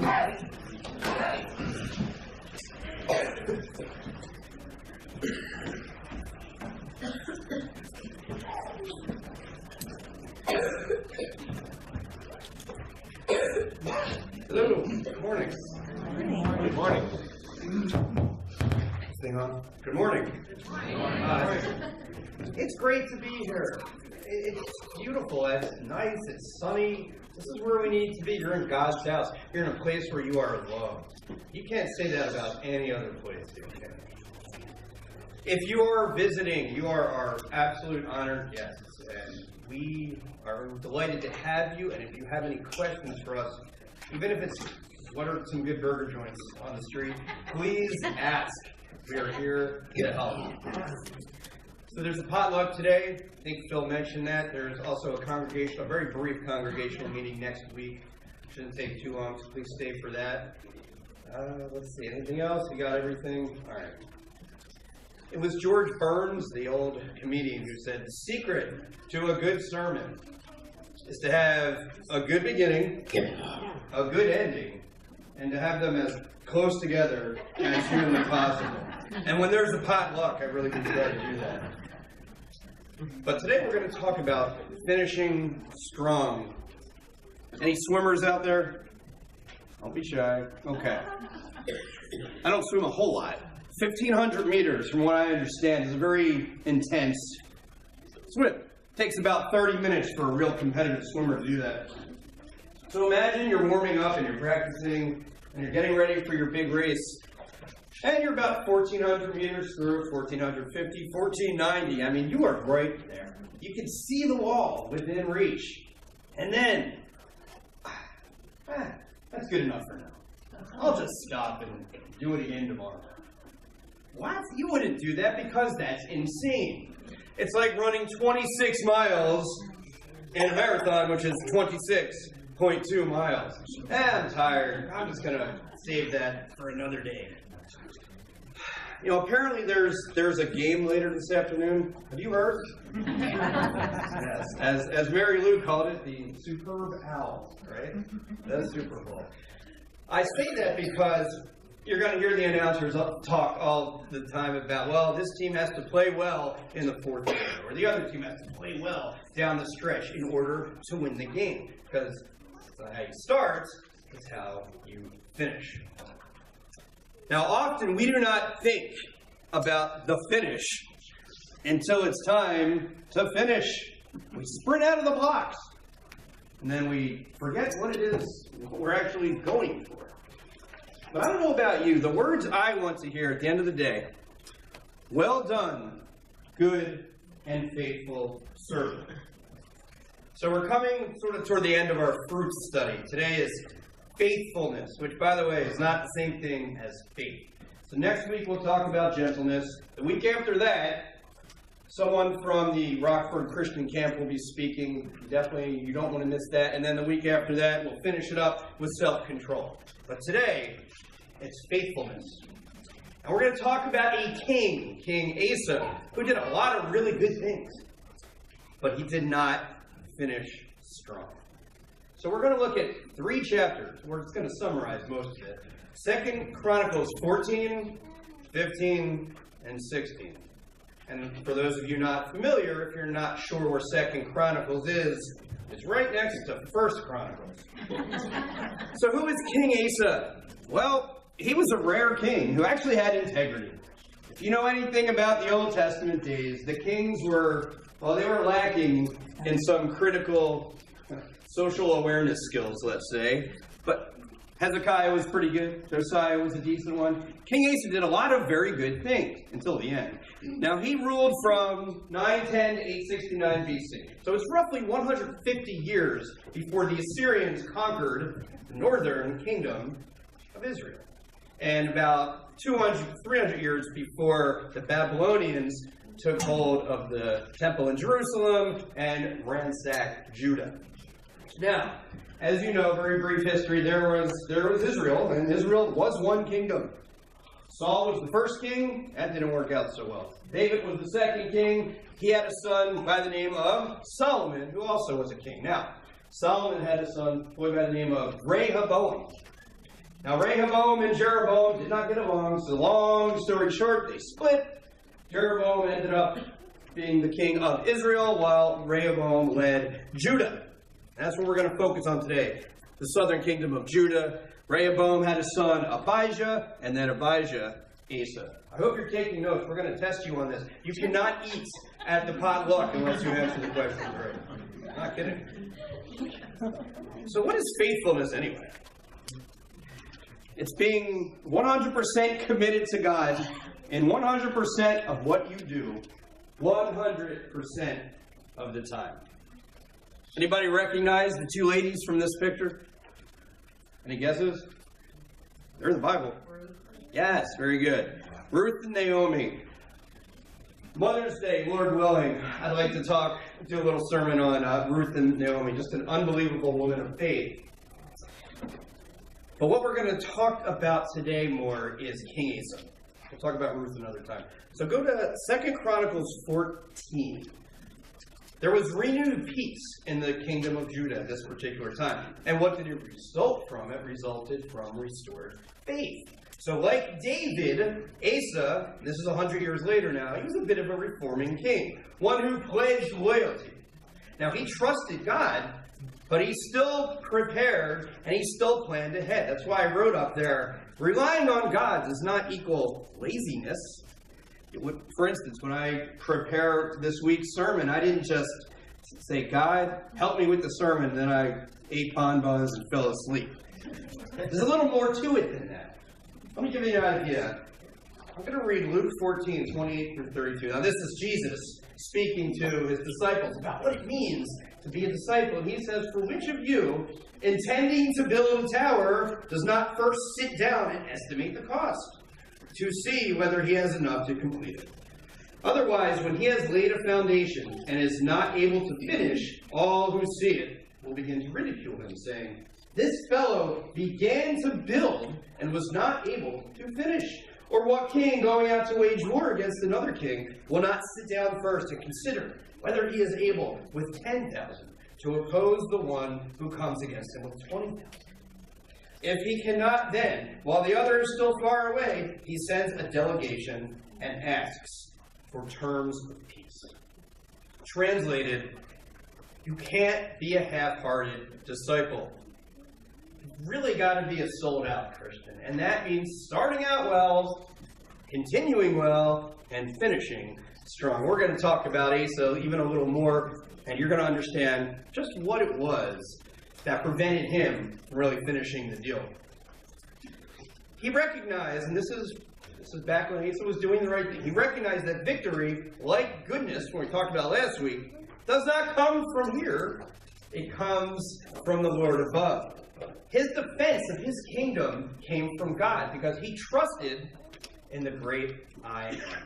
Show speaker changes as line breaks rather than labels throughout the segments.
Hello, good morning. Good morning. Thing on? Good morning. It's great to be here. It's beautiful, it's nice, it's sunny. This is where we need to be. You're in God's house. You're in a place where you are loved. You can't say that about any other place, can you? If you are visiting, you are our absolute honored guests, and we are delighted to have you. And if you have any questions for us, even if it's what are some good burger joints on the street, please ask. We are here to help. So there's a potluck today. I think Phil mentioned that. There's also a very brief congregational meeting next week. Shouldn't take too long, so please stay for that. Let's see, anything else? We got everything? All right. It was George Burns, the old comedian, who said, the secret to a good sermon is to have a good beginning, a good ending, and to have them as close together as humanly possible. And when there's a potluck, I really can try to do that. But today we're going to talk about finishing strong. Any swimmers out there? Don't be shy. Okay. I don't swim a whole lot. 1,500 meters, from what I understand, is a very intense swim. It takes about 30 minutes for a real competitive swimmer to do that. So imagine you're warming up and you're practicing and you're getting ready for your big race. And you're about 1,400 meters through, 1,450, 1,490. I mean, you are right there. You can see the wall within reach. And then, that's good enough for now. I'll just stop and do it again tomorrow. What? You wouldn't do that because that's insane. It's like running 26 miles in a marathon, which is 26.2 miles. I'm tired. I'm just going to save that for another day. You know, apparently there's a game later this afternoon. Have you heard? Yes. As Mary Lou called it, the Superb Owl, right? That's Super Bowl. I say that because you're going to hear the announcers talk all the time about, well, this team has to play well in the fourth quarter, or the other team has to play well down the stretch in order to win the game. Because it's not how you start, it's how you finish. Now, often we do not think about the finish until it's time to finish. We sprint out of the blocks, and then we forget what it is we're actually going for. But I don't know about you, the words I want to hear at the end of the day, well done, good and faithful servant. So we're coming sort of toward the end of our fruit study. Today is faithfulness, which, by the way, is not the same thing as faith. So next week we'll talk about gentleness. The week after that, someone from the Rockford Christian Camp will be speaking. Definitely, you don't want to miss that. And then the week after that, we'll finish it up with self-control. But today, it's faithfulness. And we're going to talk about a king, King Asa, who did a lot of really good things. But he did not finish strong. So we're going to look at 3 chapters. We're just going to summarize most of it. 2 Chronicles 14, 15, and 16. And for those of you not familiar, if you're not sure where 2 Chronicles is, it's right next to 1 Chronicles. So who is King Asa? Well, he was a rare king who actually had integrity. If you know anything about the Old Testament days, the kings were, well, they were lacking in some critical social awareness skills, let's say. But Hezekiah was pretty good. Josiah was a decent one. King Asa did a lot of very good things until the end. Now, he ruled from 910 to 869 BC. So it's roughly 150 years before the Assyrians conquered the northern kingdom of Israel. And about 300 years before the Babylonians took hold of the temple in Jerusalem and ransacked Judah. Now, as you know, very brief history, there was Israel, and Israel was one kingdom. Saul was the first king. That didn't work out so well. David was the second king. He had a son by the name of Solomon, who also was a king. Now, Solomon had a son by the name of Rehoboam. Now, Rehoboam and Jeroboam did not get along, so long story short, they split. Jeroboam ended up being the king of Israel, while Rehoboam led Judah. That's what we're going to focus on today, the southern kingdom of Judah. Rehoboam had a son, Abijah, and then Abijah, Asa. I hope you're taking notes. We're going to test you on this. You cannot eat at the potluck unless you answer the questions right. Not kidding. So what is faithfulness anyway? It's being 100% committed to God in 100% of what you do, 100% of the time. Anybody recognize the two ladies from this picture? Any guesses? They're in the Bible. Yes, very good. Ruth and Naomi. Mother's Day, Lord willing, I'd like to do a little sermon on Ruth and Naomi, just an unbelievable woman of faith. But what we're going to talk about today more is King Asa. We'll talk about Ruth another time. So go to 2 Chronicles 14. There was renewed peace in the kingdom of Judah at this particular time. And what did it result from? It resulted from restored faith. So like David, Asa, this is 100 years later now, he was a bit of a reforming king. One who pledged loyalty. Now he trusted God, but he still prepared and he still planned ahead. That's why I wrote up there, relying on God does not equal laziness. For instance, when I prepare this week's sermon, I didn't just say, God, help me with the sermon, then I ate bonbons and fell asleep. There's a little more to it than that. Let me give you an idea. I'm going to read Luke 14, 28 through 32. Now, this is Jesus speaking to his disciples about what it means to be a disciple. He says, for which of you, intending to build a tower, does not first sit down and estimate the cost, to see whether he has enough to complete it? Otherwise, when he has laid a foundation and is not able to finish, all who see it will begin to ridicule him, saying, this fellow began to build and was not able to finish. Or what king going out to wage war against another king will not sit down first and consider whether he is able with 10,000 to oppose the one who comes against him with 20,000? If he cannot, then, while the other is still far away, he sends a delegation and asks for terms of peace. Translated, you can't be a half-hearted disciple. You've really got to be a sold-out Christian. And that means starting out well, continuing well, and finishing strong. We're going to talk about Asa even a little more, and you're going to understand just what it was that prevented him from really finishing the deal. He recognized, and this is back when Asa was doing the right thing, he recognized that victory, like goodness, when we talked about last week, does not come from here. It comes from the Lord above. His defense of his kingdom came from God because he trusted in the great I Am.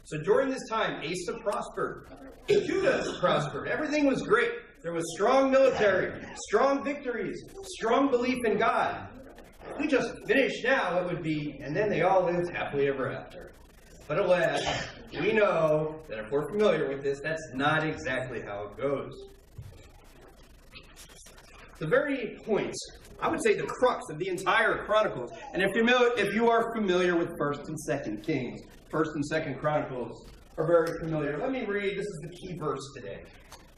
So during this time, Asa prospered. Judah prospered. Everything was great. There was strong military, strong victories, strong belief in God. If we just finished now, it would be, and then they all lived happily ever after. But alas, we know that if we're familiar with this, that's not exactly how it goes. The very point, I would say the crux of the entire Chronicles, and if you are familiar with 1st and 2nd Kings, 1st and 2nd Chronicles are very familiar. Let me read, this is the key verse today.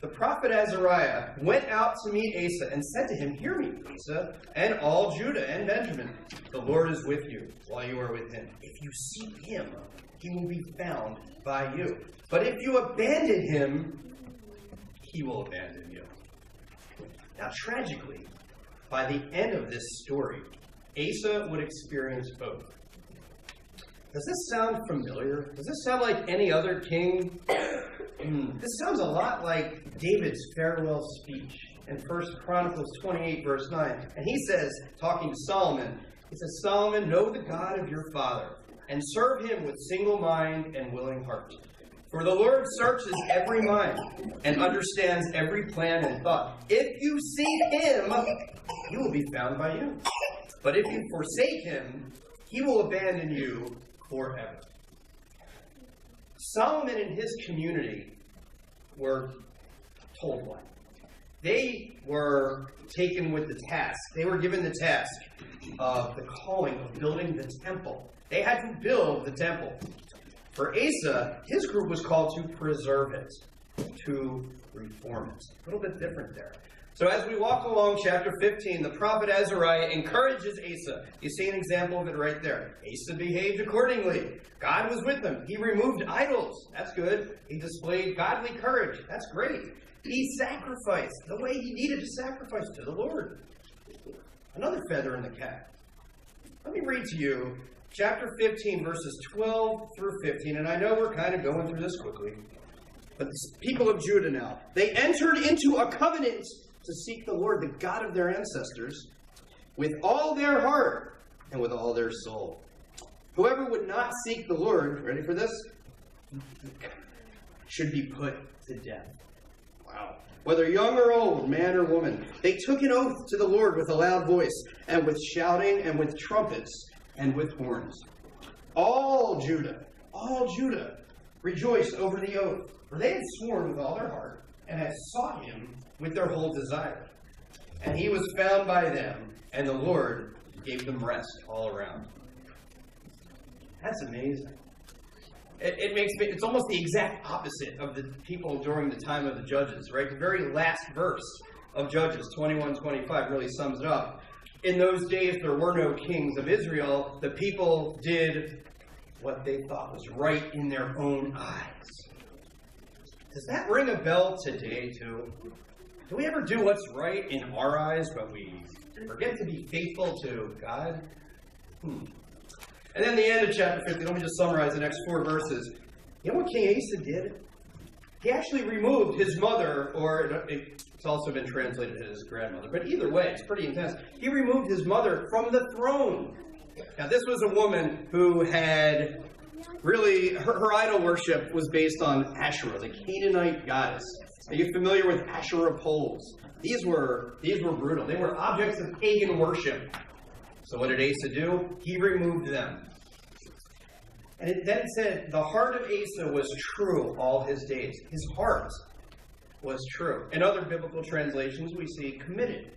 The prophet Azariah went out to meet Asa and said to him, hear me, Asa, and all Judah and Benjamin. The Lord is with you while you are with him. If you seek him, he will be found by you. But if you abandon him, he will abandon you. Now, tragically, by the end of this story, Asa would experience both. Does this sound familiar? Does this sound like any other king? This sounds a lot like David's farewell speech in 1 Chronicles 28, verse 9. And he says, talking to Solomon, he says, Solomon, know the God of your father, and serve him with single mind and willing heart. For the Lord searches every mind and understands every plan and thought. If you seek him, he will be found by you. But if you forsake him, he will abandon you forever. Solomon and his community were told what? they were taken with the task. They were given the task of the calling of building the temple. They had to build the temple. For Asa, his group was called to preserve it, to reform it. A little bit different there. So as we walk along chapter 15, the prophet Azariah encourages Asa. You see an example of it right there. Asa behaved accordingly. God was with him. He removed idols. That's good. He displayed godly courage. That's great. He sacrificed the way he needed to sacrifice to the Lord. Another feather in the cap. Let me read to you chapter 15, verses 12 through 15. And I know we're kind of going through this quickly. But the people of Judah now, they entered into a covenant to seek the Lord, the God of their ancestors, with all their heart and with all their soul. Whoever would not seek the Lord, ready for this, should be put to death. Wow. Whether young or old, man or woman, they took an oath to the Lord with a loud voice, and with shouting, and with trumpets, and with horns. All Judah rejoiced over the oath, for they had sworn with all their heart, and had sought him with their whole desire. And he was found by them, and the Lord gave them rest all around. That's amazing. It's almost the exact opposite of the people during the time of the Judges, right? The very last verse of Judges 21:25 really sums it up. In those days, there were no kings of Israel. The people did what they thought was right in their own eyes. Does that ring a bell today, too? Do we ever do what's right in our eyes, but we forget to be faithful to God? And then the end of chapter 15, let me just summarize the next 4 verses. You know what King Asa did? He actually removed his mother, or it's also been translated as his grandmother, but either way, it's pretty intense. He removed his mother from the throne. Now, this was a woman who had really, her idol worship was based on Asherah, the Canaanite goddess. Are you familiar with Asherah poles? These were brutal. They were objects of pagan worship. So what did Asa do? He removed them. And then it said, the heart of Asa was true all his days. His heart was true. In other biblical translations, we see committed,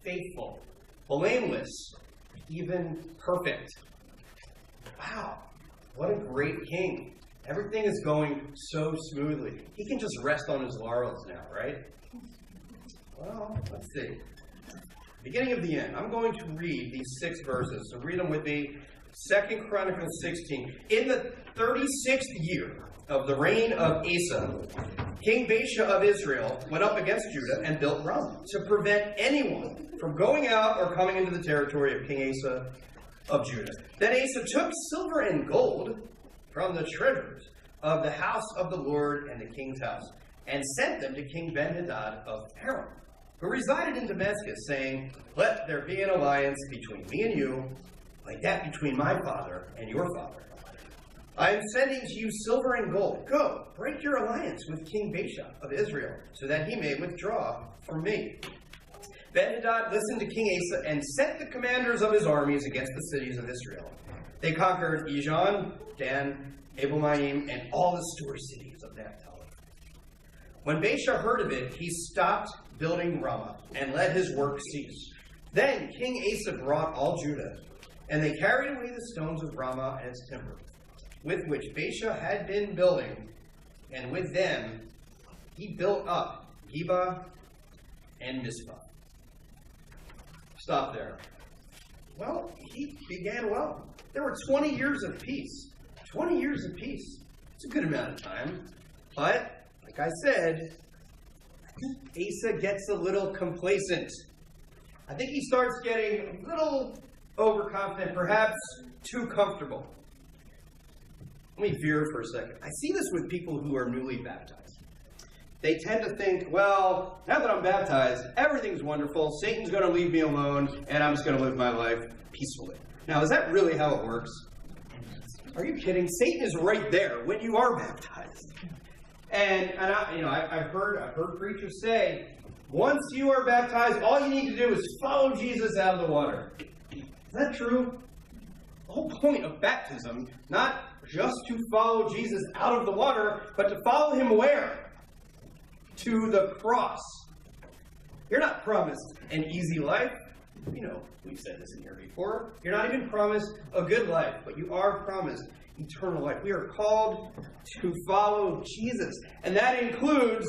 faithful, blameless, even perfect. Wow, what a great king. Everything is going so smoothly. He can just rest on his laurels now, right? Well, let's see. Beginning of the end. I'm going to read these 6 verses. So read them with me. 2 Chronicles 16. In the 36th year of the reign of Asa, King Baasha of Israel went up against Judah and built Ramah to prevent anyone from going out or coming into the territory of King Asa of Judah. Then Asa took silver and gold from the treasures of the house of the Lord and the king's house, and sent them to King Ben-Hadad of Aram, who resided in Damascus, saying, let there be an alliance between me and you, like that between my father and your father. I am sending to you silver and gold. Go, break your alliance with King Baasha of Israel, so that he may withdraw from me. Ben-Hadad listened to King Asa and sent the commanders of his armies against the cities of Israel. They conquered Ijon, Dan, Abel-Maim, and all the store cities of Naphtali. When Baasha heard of it, he stopped building Ramah and let his work cease. Then King Asa brought all Judah, and they carried away the stones of Ramah and its timber, with which Baasha had been building, and with them he built up Geba and Mizpah. Stop there. Well, he began well. There were 20 years of peace. 20 years of peace. It's a good amount of time. But, like I said, Asa gets a little complacent. I think he starts getting a little overconfident, perhaps too comfortable. Let me veer for a second. I see this with people who are newly baptized. They tend to think, well, now that I'm baptized, everything's wonderful, Satan's going to leave me alone, and I'm just going to live my life peacefully. Now, is that really how it works? Are you kidding? Satan is right there when you are baptized. And I've heard preachers say, once you are baptized, all you need to do is follow Jesus out of the water. Is that true? The whole point of baptism, not just to follow Jesus out of the water, but to follow him where? To the cross. You're not promised an easy life. You know, we've said this in here before. You're not even promised a good life, but you are promised eternal life. We are called to follow Jesus. And that includes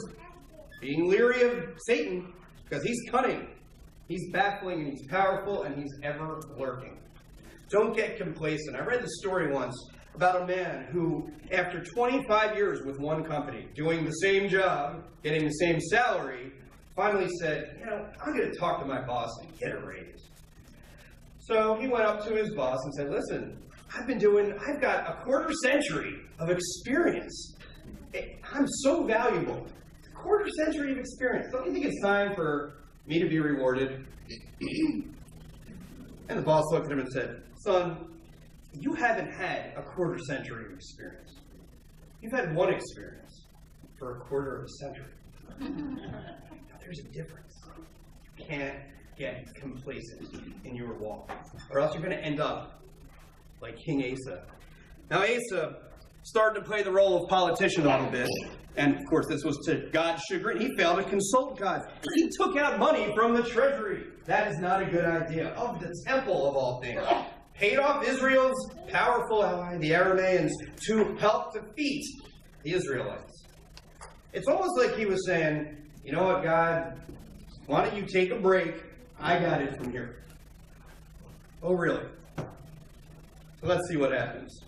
being leery of Satan, because he's cunning, he's baffling, and he's powerful, and he's ever lurking. Don't get complacent. I read the story once about a man who, after 25 years with one company, doing the same job, getting the same salary, finally said, I'm going to talk to my boss and get a raise. So he went up to his boss and said, listen, I've got a quarter century of experience. I'm so valuable. A quarter century of experience. Don't you think it's time for me to be rewarded? And the boss looked at him and said, son, you haven't had a quarter century of experience. You've had one experience for a quarter of a century. Now, there's a difference. You can't get complacent in your walk, or else you're going to end up like King Asa. Now, Asa started to play the role of politician a little bit, and of course, this was to God's chagrin. He failed to consult God. He took out money from the treasury. That is not a good idea. Of the temple, of all things. Paid off Israel's powerful ally, the Arameans, to help defeat the Israelites. It's almost like he was saying, you know what, God, why don't you take a break? I got it from here. Oh, really? So let's see what happens.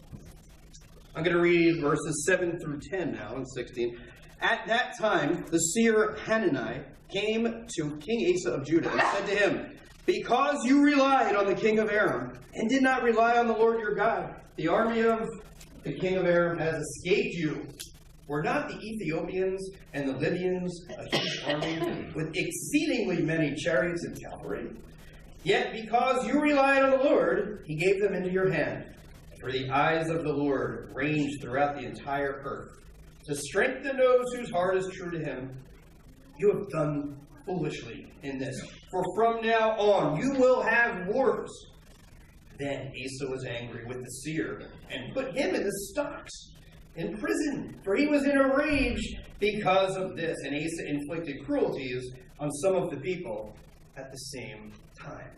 I'm going to read verses 7 through 10 now and 16. At that time, the seer Hanani came to King Asa of Judah and said to him, because you relied on the king of Aram and did not rely on the Lord your God, the army of the king of Aram has escaped you. Were not the Ethiopians and the Libyans a huge army with exceedingly many chariots and cavalry? Yet because you relied on the Lord, he gave them into your hand. For the eyes of the Lord range throughout the entire earth, to strengthen those whose heart is true to him. You have done foolishly in this, for from now on you will have wars. Then Asa was angry with the seer and put him in the stocks in prison, for he was in a rage because of this. And Asa inflicted cruelties on some of the people at the same time.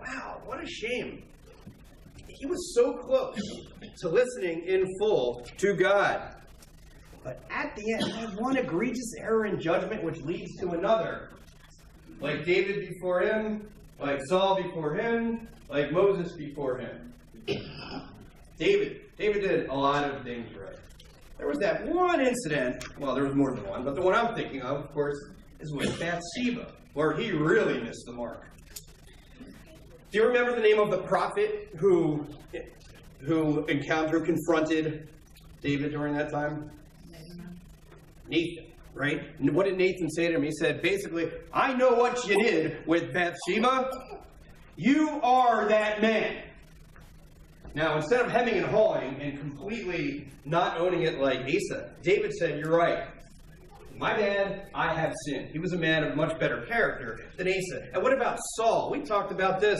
Wow, what a shame. He was so close to listening in full to God. But at the end, he had one egregious error in judgment which leads to another. Like David before him, like Saul before him, like Moses before him. David did a lot of things right. There was that one incident, well, there was more than one, but the one I'm thinking of course, is with Bathsheba, where he really missed the mark. Do you remember the name of the prophet who confronted David during that time? Nathan, right? And what did Nathan say to him? He said, basically, I know what you did with Bathsheba. You are that man. Now, instead of hemming and hawing and completely not owning it like Asa, David said, you're right. My bad, I have sinned. He was a man of much better character than Asa. And what about Saul? We talked about this.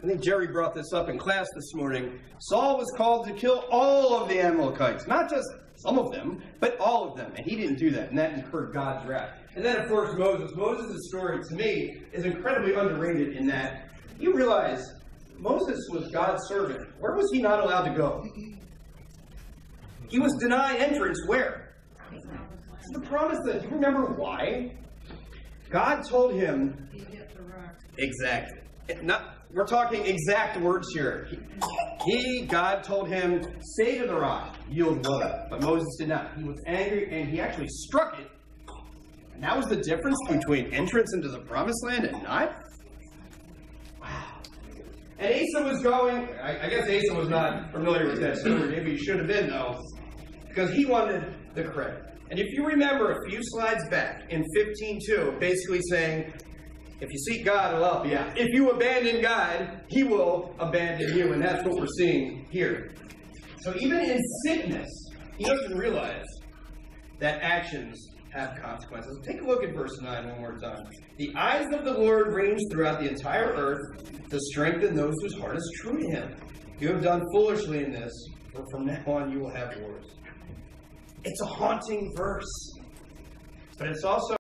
I think Jerry brought this up in class this morning. Saul was called to kill all of the Amalekites. Not just some of them, but all of them. And he didn't do that. And that incurred God's wrath. And then, of course, Moses. Moses' story, to me, is incredibly underrated in that you realize Moses was God's servant. Where was he not allowed to go? He was denied entrance where? The promised land. Do you remember why? God told him. Exactly. We're talking exact words here. God told him, say to the rock, yield water. But Moses did not. He was angry and he actually struck it. And that was the difference between entrance into the promised land and not? Wow. And Asa was going, I guess Asa was not familiar with that story. Maybe he should have been, though, because he wanted the credit. And if you remember a few slides back in 15:2, basically saying, if you seek God, he'll help you out. If you abandon God, he will abandon you. And that's what we're seeing here. So even in sickness, he doesn't realize that actions have consequences. Take a look at verse 9 one more time. The eyes of the Lord range throughout the entire earth to strengthen those whose heart is true to him. You have done foolishly in this, for from now on you will have wars. It's a haunting verse, but it's also